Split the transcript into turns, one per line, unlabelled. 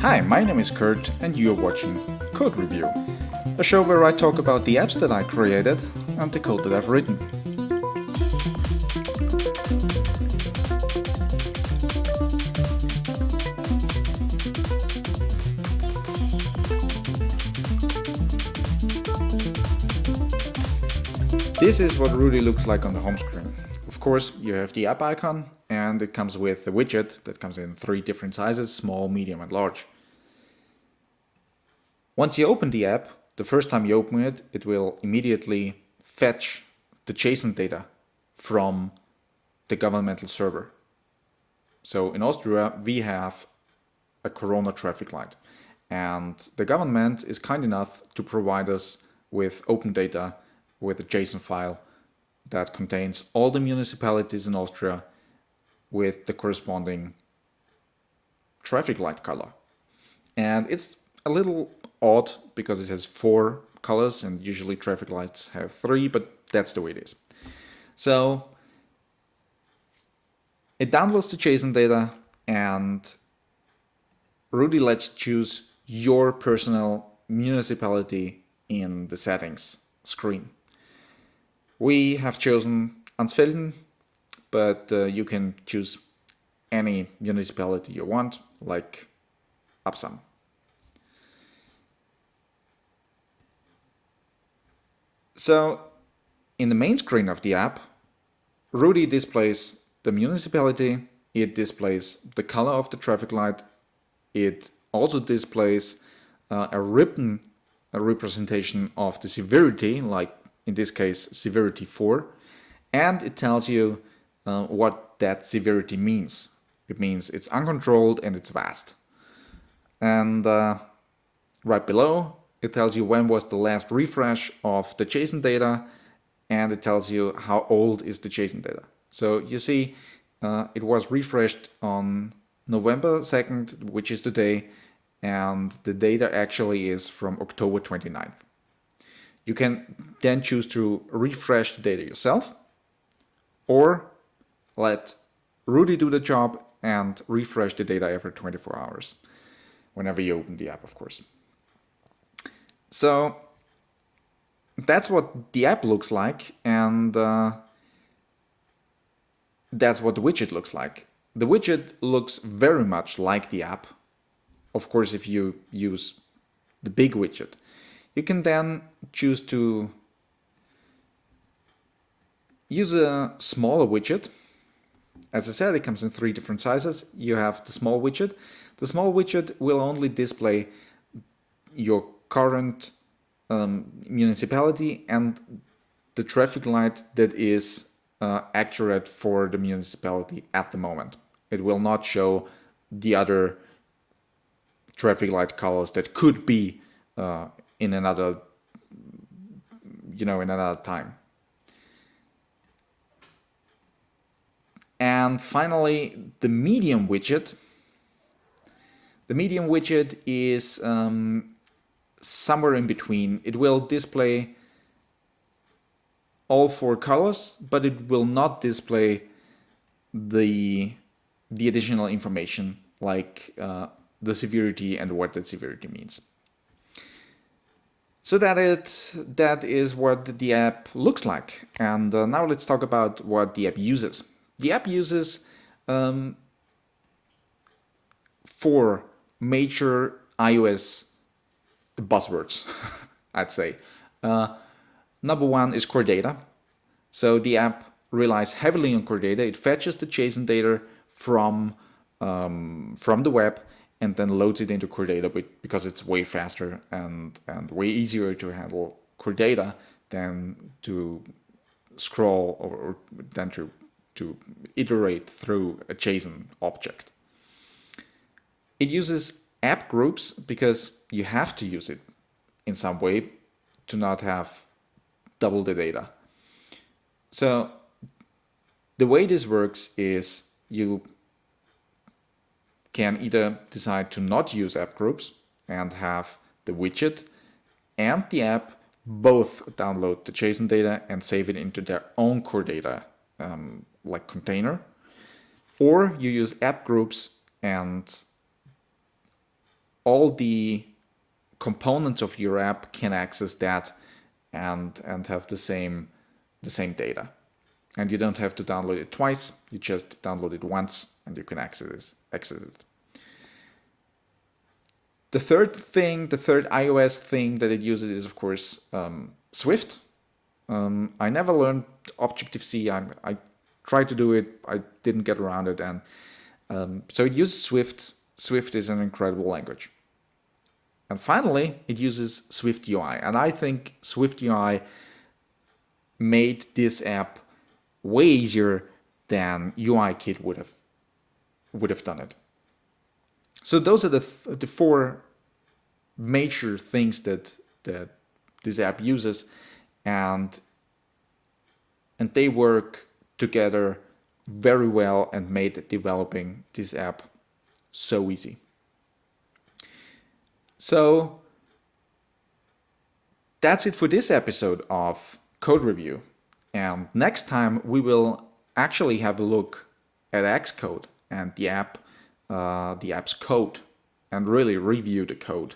Hi, my name is Kurt and you're watching CodeReview, a show where I talk about the apps that I created and the code that I've written. This is what Rudi looks like on the home screen. Of course, you have the app icon and it comes with the widget that comes in 3 different sizes, small, medium and large. Once you open the app, the first time you open it, it will immediately fetch the JSON data from the governmental server. So in Austria, we have a Corona traffic light, and the government is kind enough to provide us with open data with a JSON file that contains all the municipalities in Austria with the corresponding traffic light color. And it's a little odd because it has 4 colors and usually traffic lights have 3, but that's the way it is. So it downloads the JSON data and Rudi lets you choose your personal municipality in the settings screen. We have chosen Ansfelden, but you can choose any municipality you want, like Absam. So in the main screen of the app, Rudi displays the municipality, it displays the color of the traffic light, it also displays a written representation of the severity, like in this case severity 4, and it tells you what that severity means. It means it's uncontrolled and it's vast. And right below it tells you when was the last refresh of the JSON data, and it tells you how old is the JSON data. So you see it was refreshed on November 2nd, which is today, and the data actually is from October 29th. You can then choose to refresh the data yourself or let Rudi do the job and refresh the data every 24 hours, whenever you open the app, of course. So that's what the app looks like, and that's what the widget looks like. The widget looks very much like the app. Of course, if you use the big widget, you can then choose to use a smaller widget. As I said, it comes in 3 different sizes. You have the small widget. The small widget will only display your current municipality and the traffic light that is accurate for the municipality at the moment. It will not show the other traffic light colors that could be in another time. And finally, the medium widget. The medium widget is somewhere in between. It will display all 4 colors, but it will not display the additional information like the severity and what that severity means. So that is what the app looks like. And now let's talk about what the app uses. The app uses 4 major iOS buzzwords, I'd say. Number 1 is CoreData. So the app relies heavily on CoreData. It fetches the JSON data from the web and then loads it into CoreData because it's way faster and way easier to handle CoreData than to scroll or than to iterate through a JSON object. It uses app groups because you have to use it in some way to not have double the data. So the way this works is you can either decide to not use app groups and have the widget and the app both download the JSON data and save it into their own CoreData like container, or you use app groups and all the components of your app can access that and have the same data. And you don't have to download it twice. You just download it once and you can access it. The third iOS thing that it uses is, of course, Swift. I never learned Objective-C. I tried to do it. I didn't get around it. And so it uses Swift. Swift is an incredible language. And finally, it uses SwiftUI. And I think SwiftUI made this app way easier than UIKit would have done it. So those are the four major things that this app uses, and they work together very well and made developing this app so easy. So that's it for this episode of Code Review. And next time we will actually have a look at Xcode and the app's code and really review the code